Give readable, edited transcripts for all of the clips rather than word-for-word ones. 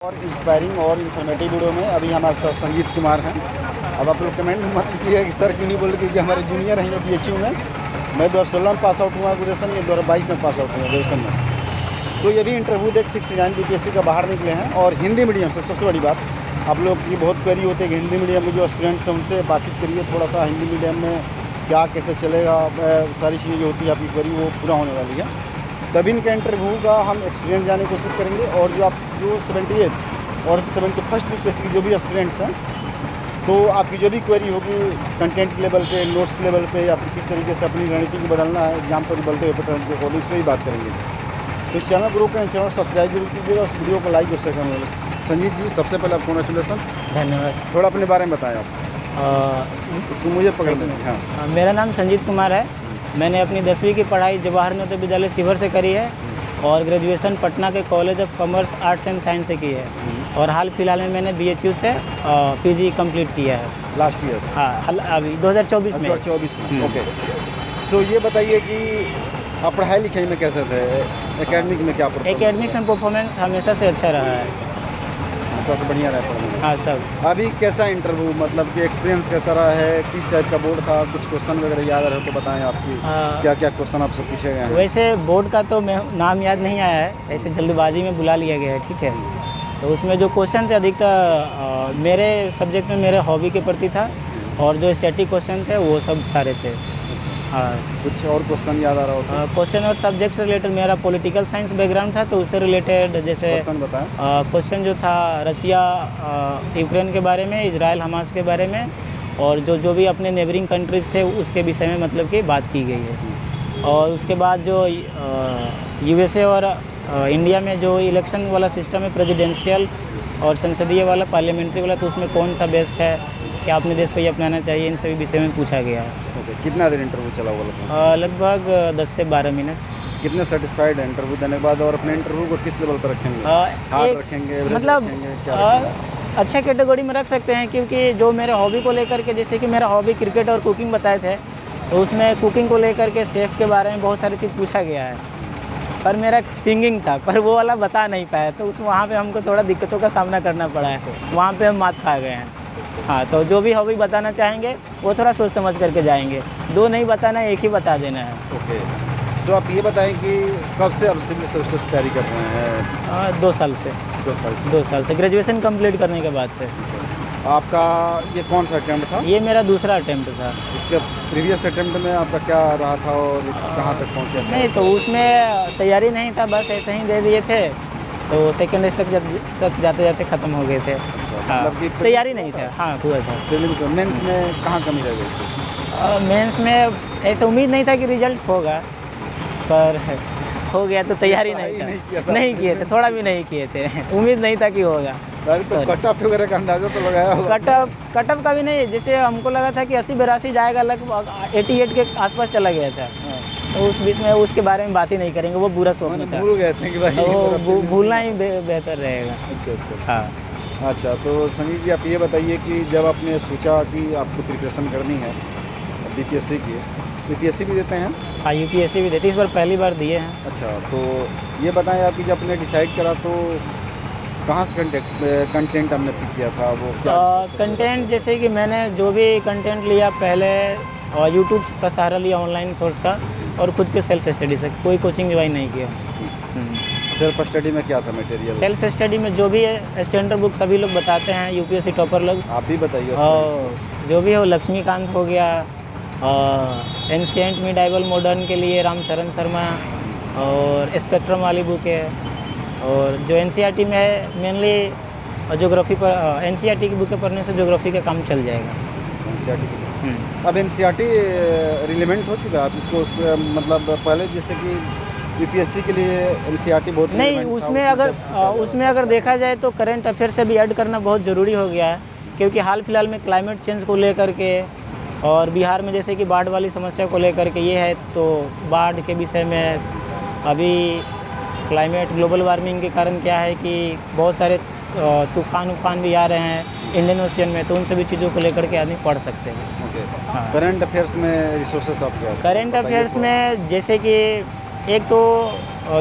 और इंस्पायरिंग और informative video में अभी हमारे साथ संजीत कुमार हैं। अब आप लोग कमेंट में मत कीजिए कि सर क्यों नहीं बोल, क्योंकि हमारे जूनियर हैं BHU में। मैं 2016 में पास आउट हुआ ग्रेजुएशन, ये 2022 में पास आउट हुआ ग्रेजुएशन में। तो ये भी इंटरव्यू देख 69 BPSC का बाहर निकले हैं और हिंदी मीडियम से। सबसे बड़ी बात, आप लोग की बहुत क्वेरी होती है कि हिंदी मीडियम में जो एस्पिरेंट्स हैं उनसे बातचीत करिए थोड़ा सा, हिंदी मीडियम में क्या कैसे चलेगा, सारी चीज़ें जो होती है आपकी क्वेरी वो पूरा होने वाली है। तभी इनका इंटरव्यू का हम एक्सपीरियंस जानने की कोशिश करेंगे। और जो 78 और 71st BPSC की जो भी एस्पिरेंट्स हैं, तो आपकी जो भी क्वेरी होगी कंटेंट लेवल पे, नोट्स लेवल पे, या फिर किस तरीके से अपनी रणनीति को बदलना है एग्जाम पर बदलते हुए पैटर्न के अकॉर्डिंग, इसमें ही बात करेंगे। तो चैनल ग्रुप का चैनल सब्सक्राइब जरूर कीजिएगा, उस वीडियो को लाइक और शेयर करेंगे। संजीत जी, सबसे पहले आप कॉन्ग्रेचुलेसन। धन्यवाद। थोड़ा अपने बारे में बताएं आप। इसको मुझे पकड़ लेंगे। हाँ, मेरा नाम संजीत कुमार है। मैंने अपनी 10वीं की पढ़ाई जवाहर नवोदय विद्यालय सीवर से करी है और ग्रेजुएशन पटना के college of commerce arts and science से की है। और हाल फिलहाल में मैंने BHU से PG कंप्लीट किया है लास्ट ईयर। हाँ, अभी 2024 में। 2024 में, ओके। सो ये बताइए कि आप पढ़ाई लिखाई में कैसे थे, एकेडमिक में क्या परफॉर्मेंस? एकेडमिक्स में परफॉर्मेंस हमेशा से अच्छा रहा है। सबसे बढ़िया रहा पढ़ने में। हाँ सब। अभी कैसा इंटरव्यू, मतलब कि एक्सपीरियंस कैसा रहा है, किस टाइप का बोर्ड था, कुछ क्वेश्चन वगैरह याद रहे तो बताएं आपकी क्या क्या क्वेश्चन आपसे पूछे गए हैं? वैसे बोर्ड का तो नाम याद नहीं आया है, ऐसे जल्दबाजी में बुला लिया गया है, ठीक है। तो उसमें जो क्वेश्चन थे अधिकतर मेरे सब्जेक्ट में मेरे हॉबी के प्रति था, और जो स्टैटिक क्वेश्चन थे वो सब सारे थे। हाँ, कुछ और क्वेश्चन याद आ रहा हो? क्वेश्चन और सब्जेक्ट से रिलेटेड मेरा पॉलिटिकल साइंस बैकग्राउंड था, तो उससे रिलेटेड जैसे क्वेश्चन बताएं। क्वेश्चन जो था रसिया यूक्रेन के बारे में, इजराइल हमास के बारे में, और जो भी अपने नेबरिंग कंट्रीज़ थे उसके विषय में मतलब कि बात की गई है। और उसके बाद जो USA और इंडिया में जो इलेक्शन वाला सिस्टम है, प्रेसिडेंशियल और संसदीय वाला, पार्लियामेंट्री वाला, तो उसमें कौन सा बेस्ट है, क्या अपने देश को ये अपनाना चाहिए, इन सभी विषय में पूछा गया है। ओके, कितना देर इंटरव्यू चला हुआ? लगभग 10 से 12 मिनट। कितने सेटिस्फाइड है इंटरव्यू देने के बाद, और अपने इंटरव्यू को किस लेवल पर रखेंगे? हार्ड रखेंगे, मतलब अच्छा कैटेगरी में रख सकते हैं, क्योंकि जो मेरे हॉबी को लेकर के, जैसे कि मेरा हॉबी क्रिकेट और कुकिंग बताए थे, तो उसमें कुकिंग को लेकर के शेफ़ के बारे में बहुत सारी चीज़ पूछा गया है। पर मेरा सिंगिंग था, पर वो वाला बता नहीं पाया, तो उस वहाँ पे हमको थोड़ा दिक्कतों का सामना करना पड़ा है, वहाँ पे हम मात खा गए हैं। हाँ, तो जो भी हॉबी बताना चाहेंगे वो थोड़ा सोच समझ करके जाएंगे, दो नहीं बताना है, एक ही बता देना है। ओके, तो आप ये बताएं कि कब से आप सिविल सर्विसेज तैयारी कर रहे हैं? 2 साल से। 2 साल से ग्रेजुएशन कंप्लीट करने के बाद से। आपका ये कौन सा अटेम्प्ट था? ये मेरा दूसरा अटेम्प्ट था। इसके प्रीवियस अटेम्प्ट में आपका क्या रहा था और कहाँ तक पहुँचे? नहीं, तो उसमें तैयारी नहीं था, बस ऐसे ही दे दिए थे, तो सेकेंड तक जाते जाते ख़त्म हो गए थे। हाँ, मतलब तैयारी नहीं था। हाँ, हुआ था। प्रीलिम्स में, मेंस में कहाँ कमी रह गई थी? मेंस में ऐसे उम्मीद नहीं था कि रिजल्ट होगा, पर हो गया, तो तैयारी नहीं किए थे, थोड़ा भी नहीं किए थे, उम्मीद नहीं था कि होगा। तो कट ऑफ वगैरह का अंदाजा तो लगाया होगा? कट ऑफ का भी नहीं, जैसे हमको लगा था कि 80-82 जाएगा, लगभग 88 के आसपास चला गया था। तो उस बीच में उसके बारे में बात ही नहीं करेंगे, वो बुरा स्वप्न था। भूल गए थे कि भाई, वो भूलना ही बेहतर रहेगा। अच्छा। हाँ, अच्छा, तो संजीत जी आप ये बताइए कि जब आपने सोचा कि आपको प्रिपरेशन करनी है BPSC की, UPSC भी देते हैं? हाँ, UPSC भी देते, इस बार पहली बार दिए हैं। अच्छा, तो ये बताएं आप कि जब आपने डिसाइड करा तो कहाँ से कंटेंट हमने पिक किया था, वो क्या कंटेंट? जैसे कि मैंने जो भी कंटेंट लिया पहले यूट्यूब का सहारा लिया, ऑनलाइन सोर्स का, और खुद के सेल्फ स्टडी से, कोई कोचिंग ज्वाइन नहीं किया। सेल्फ स्टडी में क्या था मटेरियल? सेल्फ स्टडी में जो भी है स्टैंडर्ड बुक सभी लोग बताते हैं, UPSC टॉपर लोग। आप भी बताइए। और जो भी हो, लक्ष्मीकांत हो गया, एंशिएंट मिडाइवल मॉडर्न के लिए रामचरण शर्मा, और स्पेक्ट्रम वाली बुक है, और जो NCERT में है मेनली ज्योग्राफी पर, NCERT की बुकें पढ़ने से ज्योग्राफी का काम चल जाएगा। NCERT अब NCERT रिलेवेंट हो चुका है, आप इसको मतलब पहले जैसे कि UPSC के लिए NCERT बहुत नहीं, उसमें अगर देखा जाए तो करंट अफेयर से भी ऐड करना बहुत ज़रूरी हो गया है, क्योंकि हाल फिलहाल में क्लाइमेट चेंज को लेकर के, और बिहार में जैसे कि बाढ़ वाली समस्या को लेकर के ये है, तो बाढ़ के विषय में अभी क्लाइमेट ग्लोबल वार्मिंग के कारण क्या है कि बहुत सारे तूफान भी आ रहे हैं इंडियन ओशियन में, तो उन सभी चीज़ों को लेकर के आदमी पढ़ सकते हैं। ओके, हाँ। करंट अफेयर्स में रिसोर्सेस आप क्या? करंट अफेयर्स में जैसे कि एक तो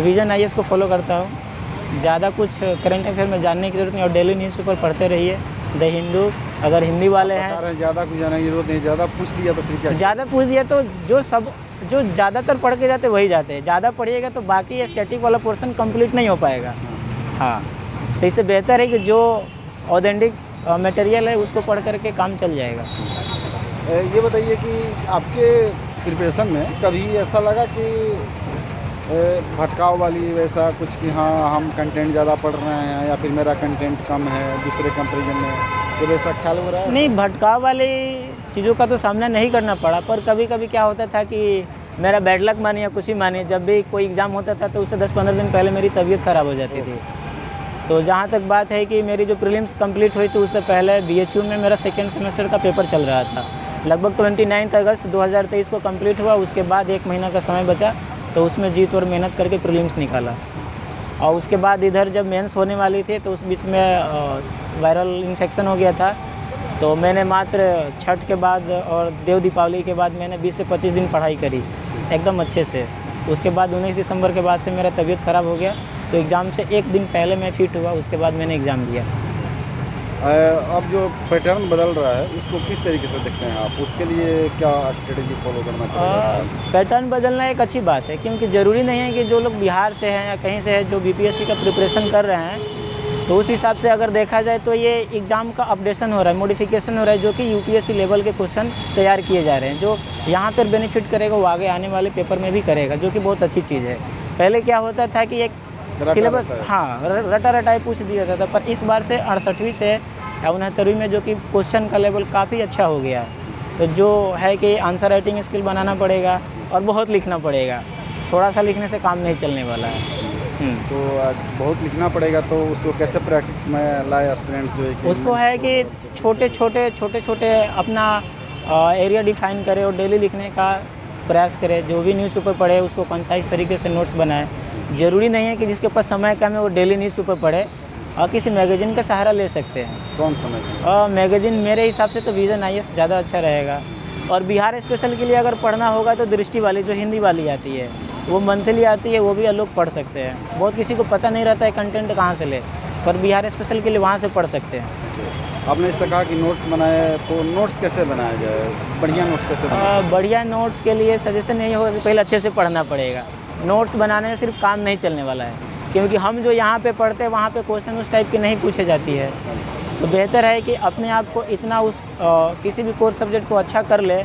विजन IAS को फॉलो करता हूँ, ज़्यादा कुछ करंट अफेयर में जानने की ज़रूरत नहीं और डेली न्यूज़पेपर पढ़ते रहिए। द हिंदू, अगर हिंदी वाले हैं ज़्यादा कुछ जानने की जरूरत नहीं, ज़्यादा पूछ लिया तो फिर क्या? ज़्यादा पूछ दिया तो जो ज़्यादातर पढ़ के जाते वही जाते हैं। ज़्यादा पढ़िएगा तो बाकी स्टैटिक वाला पोर्शन कंप्लीट नहीं हो पाएगा। हाँ, तो इससे बेहतर है कि जो ऑथेंटिक मटेरियल है उसको पढ़ करके काम चल जाएगा। ये बताइए कि आपके प्रिपरेशन में कभी ऐसा लगा कि भटकाव वाली वैसा कुछ कि हाँ हम कंटेंट ज़्यादा पढ़ रहे हैं या फिर मेरा कंटेंट कम है दूसरे कंपेरिजन में, तो वैसा ख्याल हो रहा है? नहीं, भटकाव वाली चीज़ों का तो सामना नहीं करना पड़ा, पर कभी कभी क्या होता था कि मेरा बैड लक मानिए या कुछ ही मानिए, जब भी कोई एग्ज़ाम होता था तो उससे 10-15 दिन पहले मेरी तबीयत ख़राब हो जाती थी। तो जहाँ तक बात है कि मेरी जो प्रीलिम्स कंप्लीट हुई तो उससे पहले BHU में मेरा सेकेंड सेमेस्टर का पेपर चल रहा था। लगभग 29 अगस्त 2023 को कंप्लीट हुआ। उसके बाद 1 महीना का समय बचा तो उसमें जीत और मेहनत करके प्रीलिम्स निकाला। और उसके बाद इधर जब मेंस होने वाली थी तो उस बीच में वायरल इन्फेक्शन हो गया था। तो मैंने मात्र छठ के बाद और देव दीपावली के बाद मैंने 20 से 25 दिन पढ़ाई करी एकदम अच्छे से। उसके बाद 19 दिसंबर के बाद से मेरा तबीयत ख़राब हो गया, तो एग्ज़ाम से 1 दिन पहले मैं फिट हुआ, उसके बाद मैंने एग्ज़ाम दिया। अब जो पैटर्न बदल रहा है उसको किस तरीके से देखते हैं आप? उसके लिए क्या स्ट्रेटेजी फॉलो करना चाहिए? पैटर्न बदलना एक अच्छी बात है, क्योंकि ज़रूरी नहीं है कि जो लोग बिहार से हैं या कहीं से है जो BPSC का प्रिपरेशन कर रहे हैं, तो उस हिसाब से अगर देखा जाए तो ये एग्ज़ाम का अपडेशन हो रहा है, मॉडिफिकेशन हो रहा है, जो कि UPSC लेवल के क्वेश्चन तैयार किए जा रहे हैं। जो यहाँ पर बेनिफिट करेगा वो आगे आने वाले पेपर में भी करेगा, जो कि बहुत अच्छी चीज़ है। पहले क्या होता था कि एक सिलेबस रटा रटाई पूछ दिया जाता था, पर इस बार से 68वीं से या 69वीं में जो कि क्वेश्चन का लेवल काफ़ी अच्छा हो गया है। तो जो है कि आंसर राइटिंग स्किल बनाना पड़ेगा और बहुत लिखना पड़ेगा, थोड़ा सा लिखने से काम नहीं चलने वाला है। तो बहुत लिखना पड़ेगा, तो उसको कैसे प्रैक्टिस में लाए एस्पिरेंट्स जो है कि उसको है कि छोटे छोटे अपना एरिया डिफाइन करे और डेली लिखने का प्रयास करे। जो भी न्यूज़पेपर पढ़े उसको कंसाइज तरीके से नोट्स बनाए। ज़रूरी नहीं है कि जिसके पास समय कम है वो डेली न्यूज़पेपर पढ़े, और किसी मैगज़ीन का सहारा ले सकते हैं। कौन समय? मैगज़ीन मेरे हिसाब से तो विज़न IAS ज़्यादा अच्छा रहेगा। और बिहार स्पेशल के लिए अगर पढ़ना होगा तो दृष्टि वाली जो हिंदी वाली आती है वो मंथली आती है, वो भी लोग पढ़ सकते हैं। बहुत किसी को पता नहीं रहता है कंटेंट कहाँ से ले, पर बिहार स्पेशल के लिए वहाँ से पढ़ सकते हैं। आपने इससे कहा कि नोट्स बनाए, तो नोट्स कैसे बनाया जाए? बढ़िया नोट्स कैसे बनाए? बढ़िया नोट्स के लिए सजेशन यही होगा कि पहले अच्छे से पढ़ना पड़ेगा। नोट्स बनाने से सिर्फ काम नहीं चलने वाला है, क्योंकि हम जो यहाँ पे पढ़ते हैं वहाँ पे क्वेश्चन उस टाइप की नहीं पूछे जाती है। तो बेहतर है कि अपने आप को इतना उस किसी भी कोर्स सब्जेक्ट को अच्छा कर ले,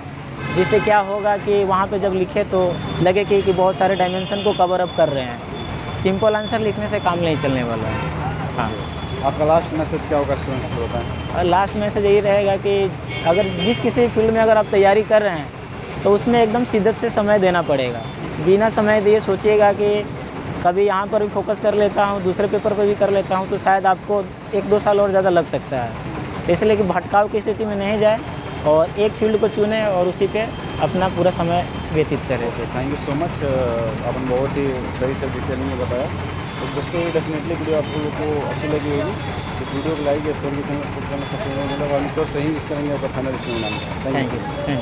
जिससे क्या होगा कि वहाँ पे जब लिखे तो लगे कि बहुत सारे डायमेंशन को कवर अप कर रहे हैं। सिंपल आंसर लिखने से काम नहीं चलने वाला है। हाँ, आपका लास्ट मैसेज क्या होगा स्टूडेंट्स को बताएं? और लास्ट मैसेज यही रहेगा कि अगर जिस किसी फील्ड में अगर आप तैयारी कर रहे हैं तो उसमें एकदम शिद्दत से समय देना पड़ेगा। बिना समय दिए सोचिएगा कि कभी यहाँ पर भी फोकस कर लेता हूँ, दूसरे पेपर पर भी कर लेता हूँ, तो शायद आपको 1-2 साल और ज़्यादा लग सकता है। तो इसलिए कि भटकाव की स्थिति में नहीं जाए और एक फील्ड को चुने और उसी पे अपना पूरा समय व्यतीत करें। थैंक यू सो मच, आपने बहुत ही सही से डिटेलिंग में बताया। तो दोस्तों डेफिनेटली वीडियो आप लोगों को अच्छी लगी होगी। इस वीडियो को लाइक या शेयर करना सबसे मिलेगा और सही इस करेंगे आपका फाइनल इसमें बनाना। Thank you.